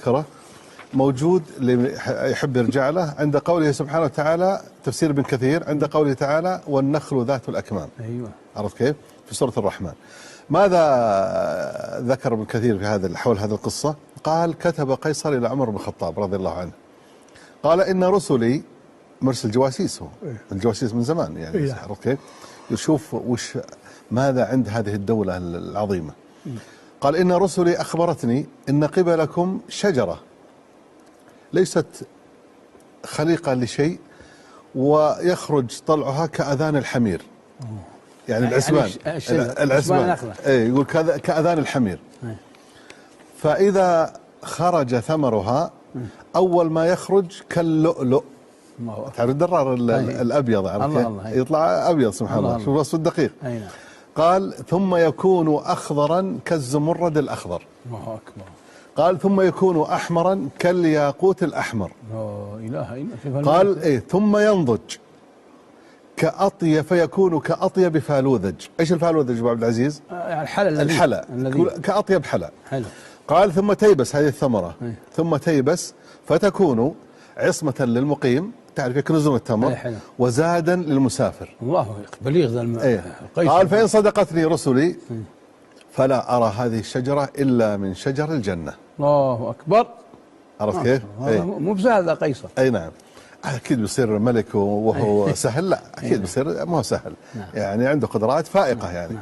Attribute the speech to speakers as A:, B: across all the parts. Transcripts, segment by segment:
A: ذكره موجود اللي يحب يرجع له عند قوله سبحانه وتعالى، تفسير ابن كثير، عند قوله تعالى والنخل ذات الأكمام.
B: أيوة.
A: عرفت كيف؟ في سورة الرحمن. ماذا ذكر ابن كثير في هذا حول هذه القصة؟ قال كتب قيصر إلى عمر بن الخطاب رضي الله عنه، قال إن رسلي، مرسل جواسيس، هو الجواسيس من زمان يعني. عرفت كيف؟ يشوف ماذا عند هذه الدولة العظيمة. قال إن رسلي أخبرتني إن قبلكم شجرة ليست خليقة لشيء ويخرج طلعها كأذان الحمير، يعني العسبان، العسبان يقول كأذان الحمير. فإذا خرج ثمرها أول ما يخرج كاللؤلؤ، تعرف الدرار الأبيض، عرفت يطلع أبيض سبحان الله، شوف وصف الدقيق. قال ثم يكون أخضرا كالزمرد الأخضر.
B: الله أكبر.
A: قال ثم يكون أحمرا كالياقوت الأحمر.
B: لا إله إلا الله.
A: قال ثم ينضج فيكون كأطيب فالوذج. ايش الفالوذج ابو عبد العزيز؟ الحلى كأطيب حلى.
B: حلو.
A: قال ثم تيبس هذه الثمرة، ثم تيبس فتكون عصمة للمقيم، تعرف يكنزون التمر، وزادا للمسافر.
B: الله بليغ ذا
A: قال فإن صدقتني رسلي فلا أرى هذه الشجرة إلا من شجر الجنة.
B: الله أكبر.
A: عرفت كيف؟
B: مو بسهل قيصر.
A: أي نعم. أكيد بيصير ملك وهو سهل؟ لا أكيد بيصير ما هو سهل. يعني عنده قدرات فائقة يعني.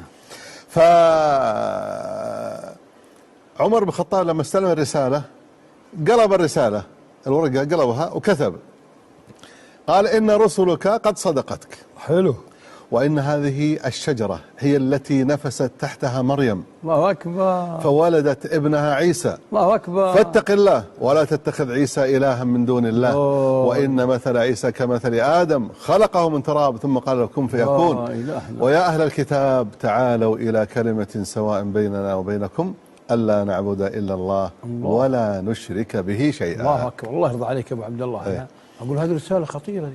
A: عمر بن الخطاب لما استلم الرسالة قلب الرسالة، الورقة قلبها وكتب، قال إن رسلك قد صدقتك.
B: حلو.
A: وإن هذه الشجرة هي التي نفست تحتها مريم.
B: الله أكبر.
A: فولدت ابنها عيسى.
B: الله أكبر.
A: فاتق الله ولا تتخذ عيسى إلها من دون الله. وإن مثل عيسى كمثل آدم خلقه من تراب ثم قال له كن فيكون. ويا أهل الكتاب تعالوا إلى كلمة سواء بيننا وبينكم ألا نعبد إلا الله ولا نشرك به شيئا.
B: الله أكبر. الله يرضى عليك يا أبو عبد الله. أقول هذه رسالة خطيرة.